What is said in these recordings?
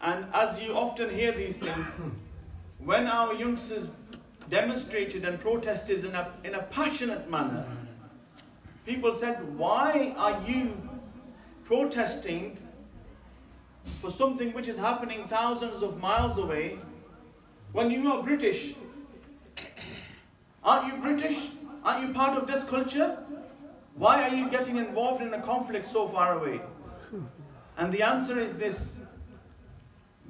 And as you often hear these things, when our youngsters demonstrated and protested in a passionate manner, people said, why are you protesting for something which is happening thousands of miles away when you are British? Aren't you British? Aren't you part of this culture? Why are you getting involved in a conflict so far away? And the answer is this: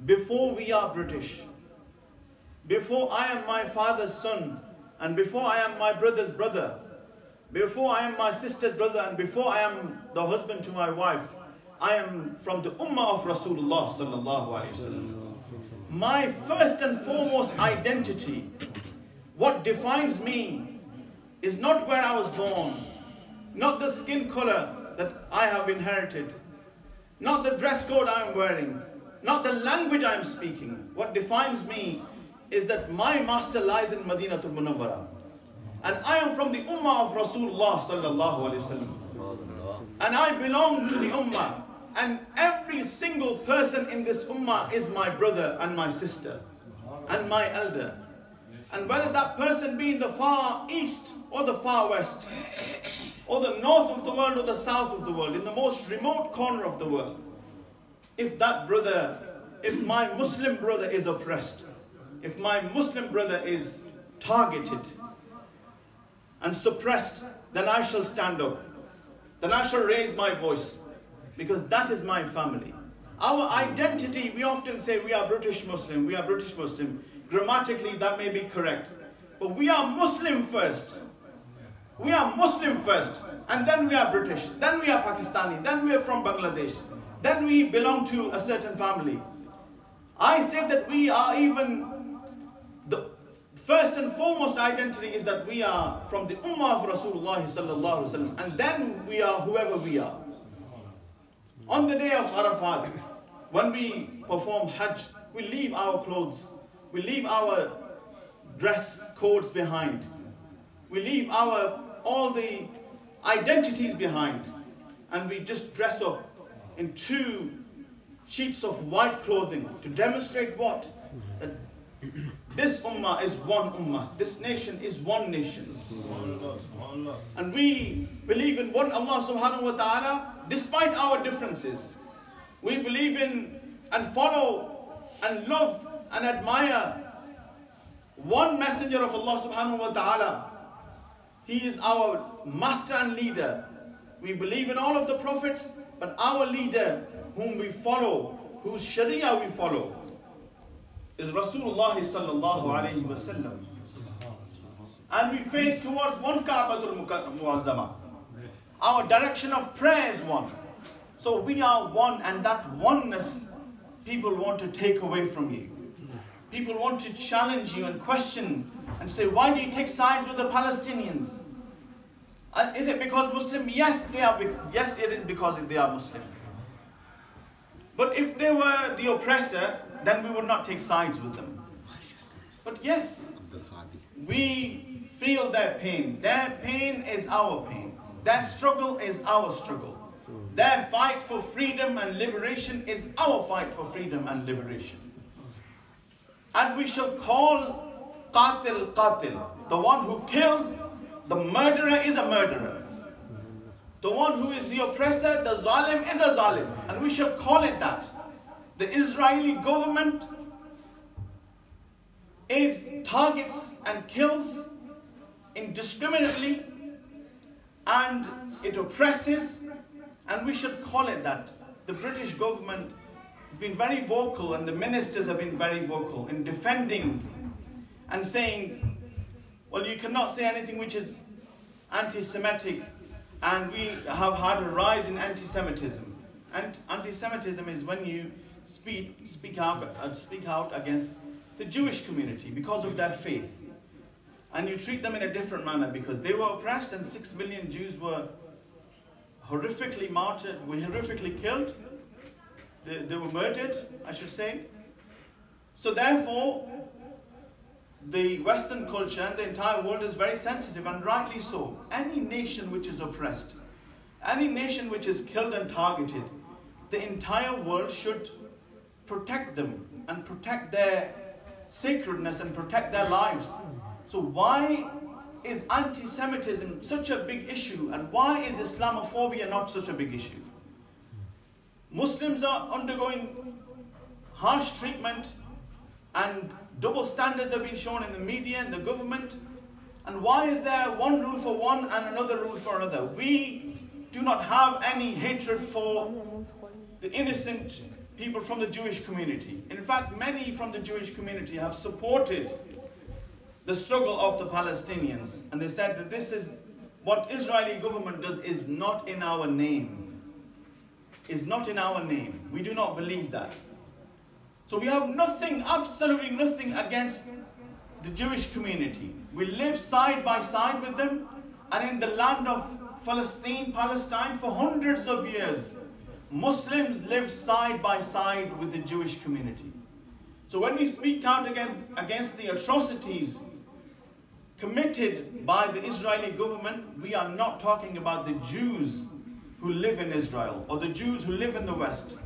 before we are British, before I am my father's son, and before I am my brother's brother, before I am my sister's brother, and before I am the husband to my wife, I am from the ummah of Rasulullah sallallahu alaihi wasallam. My first and foremost identity, what defines me, is not where I was born, not the skin color that I have inherited, not the dress code I am wearing, not the language I am speaking. What defines me is that my master lies in Madinatul Munawwara, and I am from the ummah of Rasulullah sallallahu alaihi wasallam, and I belong to the ummah, and every single person in this ummah is my brother and my sister and my elder. And whether that person be in the far east or the far west, or the north of the world or the south of the world, in the most remote corner of the world, if that brother, if my Muslim brother is oppressed, if my Muslim brother is targeted and suppressed, then I shall stand up, then I shall raise my voice, because that is my family. Our identity, we often say we are British Muslim, we are British Muslim. Grammatically that may be correct, but we are Muslim first. We are Muslim first, and then we are British, then we are Pakistani, then we are from Bangladesh, then we belong to a certain family. I say that we are even, the first and foremost identity is that we are from the ummah of Rasulullah sallallahu alaihi wasallam, and then we are whoever we are. On the day of Arafat, when we perform Hajj, we leave our clothes, we leave our dress codes behind, we leave all the identities behind, and we just dress up in 2 sheets of white clothing to demonstrate what? That this ummah is one ummah, this nation is one nation. And we believe in one Allah subhanahu wa ta'ala despite our differences. We believe in and follow and love and admire one messenger of Allah subhanahu wa ta'ala. He is our master and leader. We believe in all of the prophets, but our leader whom we follow, whose sharia we follow, is Rasulullah sallallahu alayhi wa sallam. And we face towards one Ka'batul Muazzama. Our direction of prayer is one. So we are one, and that oneness people want to take away from you. People want to challenge you and question and say, why do you take sides with the Palestinians? Is it because Muslim? Yes, yes, it is because they are Muslim. But if they were the oppressor, then we would not take sides with them. But yes, we feel their pain. Their pain is our pain. Their struggle is our struggle. Their fight for freedom and liberation is our fight for freedom and liberation. And we shall call qatil qatil. The one who kills, the murderer is a murderer. The one who is the oppressor, the zalim is a zalim. And we shall call it that. The Israeli government targets and kills indiscriminately, and it oppresses, and we should call it that. The British government has been very vocal, and the ministers have been very vocal in defending and saying, well, you cannot say anything which is anti-Semitic, and we have had a rise in anti-Semitism. And anti-Semitism is when you speak out against the Jewish community because of their faith. And you treat them in a different manner because they were oppressed, and 6 million Jews were horrifically martyred, were horrifically killed. They were murdered, I should say. So therefore, the Western culture and the entire world is very sensitive, and rightly so. Any nation which is oppressed, any nation which is killed and targeted, the entire world should protect them and protect their sacredness and protect their lives. So why is anti-Semitism such a big issue, and why is Islamophobia not such a big issue? Muslims are undergoing harsh treatment and double standards have been shown in the media and the government. And why is there one rule for one and another rule for another? We do not have any hatred for the innocent people from the Jewish community. In fact, many from the Jewish community have supported the struggle of the Palestinians. And they said that this is what Israeli government does is not in our name. Is not in our name. We do not believe that. So we have nothing, absolutely nothing against the Jewish community. We live side by side with them, and in the land of Palestine for hundreds of years, Muslims lived side by side with the Jewish community. So when we speak out against the atrocities committed by the Israeli government, we are not talking about the Jews who live in Israel or the Jews who live in the West.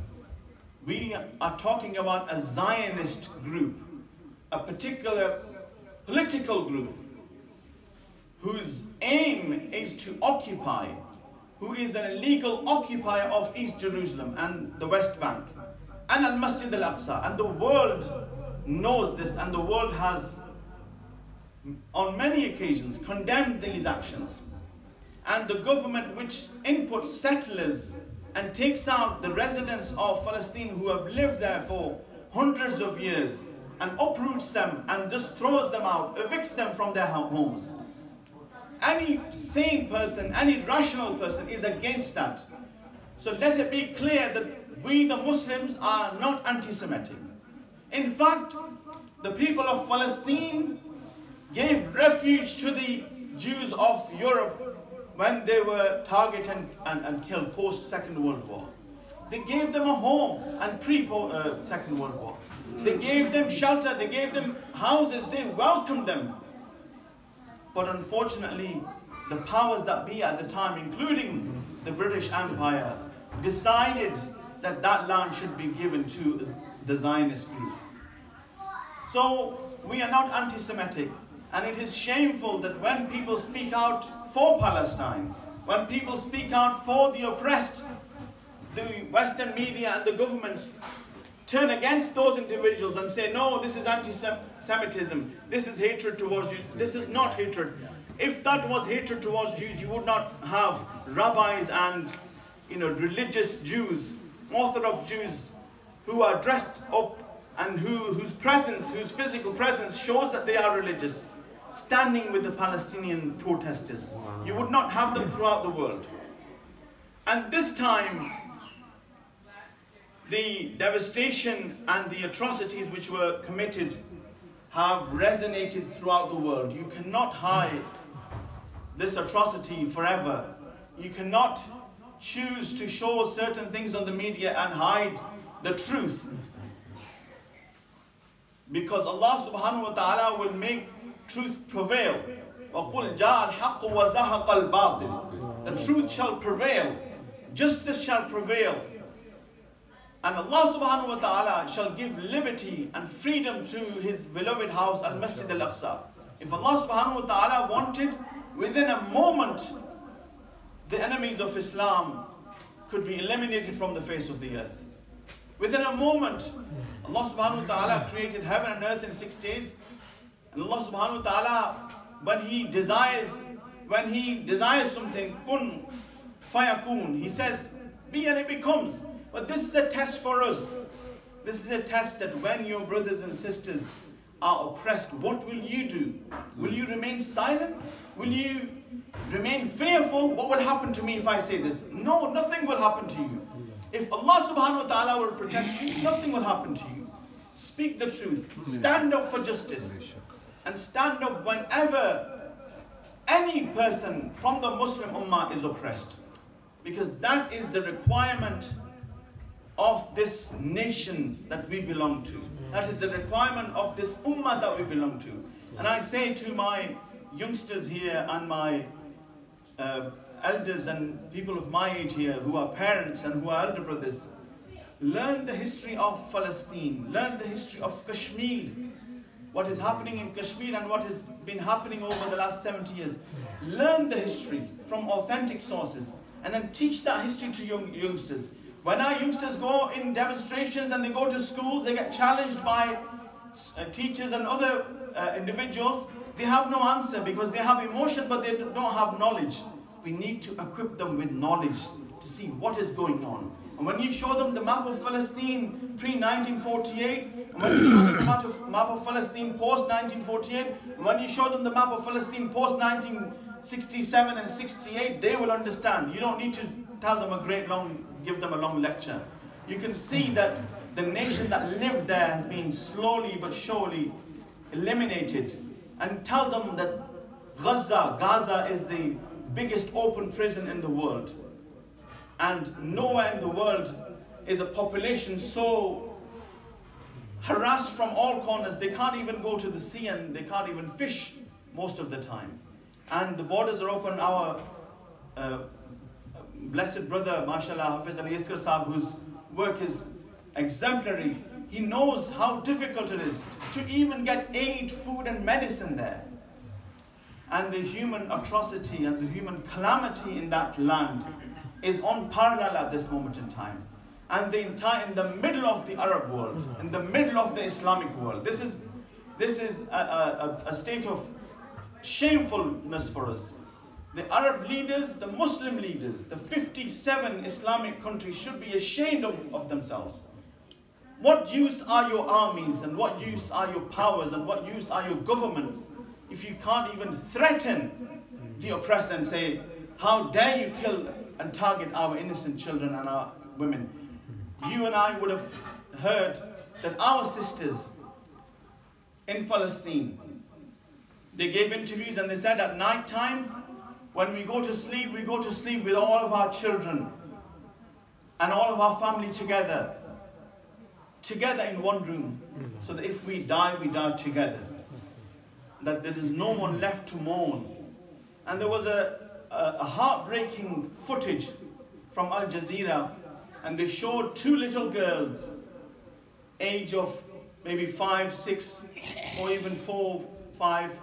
We are talking about a Zionist group, a particular political group whose aim is to occupy, who is an illegal occupier of East Jerusalem and the West Bank and Al-Masjid Al-Aqsa. And the world knows this, and the world has on many occasions condemned these actions. And the government which inputs settlers and takes out the residents of Palestine who have lived there for hundreds of years and uproots them and just throws them out, evicts them from their homes. Any sane person, any rational person is against that. So let it be clear that we the Muslims are not anti-Semitic. In fact, the people of Palestine gave refuge to the Jews of Europe when they were targeted and killed post-Second World War. They gave them a home and pre-Second World War. They gave them shelter, they gave them houses, they welcomed them. But unfortunately, the powers that be at the time, including the British Empire, decided that that land should be given to the Zionist group. So we are not anti-Semitic, and it is shameful that when people speak out for Palestine, when people speak out for the oppressed, the Western media and the governments turn against those individuals and say, no, this is anti-Semitism, this is hatred towards Jews. This is not hatred. If that was hatred towards Jews, you would not have rabbis and religious Jews, Orthodox Jews, who are dressed up and whose physical presence shows that they are religious, standing with the Palestinian protesters. You would not have them throughout the world. And this time, the devastation and the atrocities which were committed have resonated throughout the world. You cannot hide this atrocity forever. You cannot choose to show certain things on the media and hide the truth. Because Allah subhanahu wa ta'ala will make truth prevail. وَقُلْ جَاءَ الْحَقُّ وَزَهَقَ الْبَاطِلُ. The truth shall prevail. Justice shall prevail. And Allah subhanahu wa ta'ala shall give liberty and freedom to His beloved house, Al-Masjid Al-Aqsa. If Allah subhanahu wa ta'ala wanted, within a moment, the enemies of Islam could be eliminated from the face of the earth. Within a moment, Allah subhanahu wa ta'ala created heaven and earth in 6 days. And Allah subhanahu wa ta'ala, when He desires something, kun fayakun, He says, be and it becomes. But this is a test for us. This is a test that when your brothers and sisters are oppressed, what will you do? Will you remain silent? Will you remain fearful? What will happen to me if I say this? No, nothing will happen to you. If Allah subhanahu wa ta'ala will protect you, nothing will happen to you. Speak the truth. Stand up for justice. And stand up whenever any person from the Muslim Ummah is oppressed. Because that is the requirement of this nation that we belong to. That is the requirement of this Ummah that we belong to. And I say to my youngsters here and my elders and people of my age here who are parents and who are elder brothers, Learn the history of Palestine. Learn the history of Kashmir. What is happening in Kashmir and what has been happening over the last 70 years. Learn the history from authentic sources and then teach that history to youngsters. When our youngsters go in demonstrations and they go to schools, they get challenged by teachers and other individuals. They have no answer because they have emotion but they don't have knowledge. We need to equip them with knowledge to see what is going on. And when you show them the map of Palestine pre-1948, and when you show them the map of Palestine post-1948, and when you show them the map of Palestine post-1967 and 68, they will understand. You don't need to tell them give them a long lecture. You can see that the nation that lived there has been slowly but surely eliminated. And tell them that Gaza is the biggest open prison in the world. And nowhere in the world is a population so harassed from all corners. They can't even go to the sea and they can't even fish most of the time. And the borders are open. Our blessed brother, mashallah, Hafiz Sahib, whose work is exemplary, he knows how difficult it is to even get aid, food and medicine there. And the human atrocity and the human calamity in that land is unparalleled at this moment in time. And in the middle of the Arab world, in the middle of the Islamic world, this is a state of shamefulness for us. The Arab leaders, the Muslim leaders, the 57 Islamic countries should be ashamed of themselves. What use are your armies and what use are your powers and what use are your governments if you can't even threaten the oppressed and say, how dare you kill and target our innocent children and our women? You and I would have heard that our sisters in Palestine, they gave interviews and they said at night time, when we go to sleep with all of our children and all of our family together in one room, so that if we die together, that there is no one left to mourn. And there was a heartbreaking footage from Al Jazeera, and they showed two little girls, age of maybe 5, 6, or even 4, 5,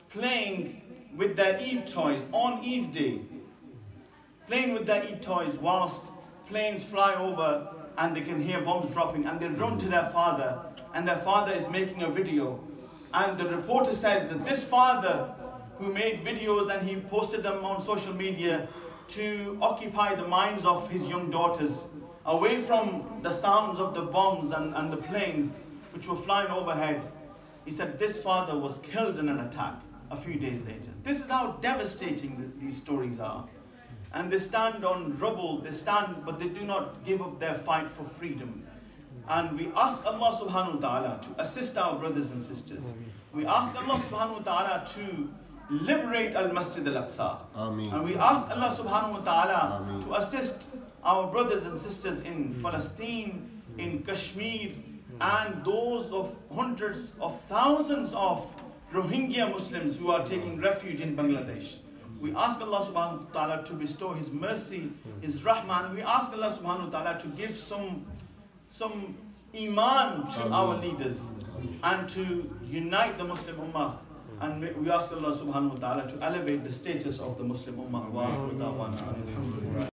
playing with their Eid toys on Eid day. Playing with their Eid toys whilst planes fly over and they can hear bombs dropping, and they run to their father, and their father is making a video. And the reporter says that this father who made videos and he posted them on social media to occupy the minds of his young daughters away from the sounds of the bombs and the planes which were flying overhead. He said this father was killed in an attack a few days later. This is how devastating these stories are. And they stand on rubble, but they do not give up their fight for freedom. And we ask Allah subhanahu wa ta'ala to assist our brothers and sisters. We ask Allah subhanahu wa ta'ala to liberate Al-Masjid Al-Aqsa. And we ask Allah subhanahu wa ta'ala to assist our brothers and sisters in Palestine, in Kashmir, and those of hundreds of thousands of Rohingya Muslims who are taking refuge in Bangladesh. We ask Allah subhanahu wa ta'ala to bestow His mercy, His rahman. We ask Allah subhanahu wa ta'ala to give some iman to our leaders and to unite the Muslim Ummah. And we ask Allah subhanahu wa ta'ala to elevate the status of the Muslim Ummah.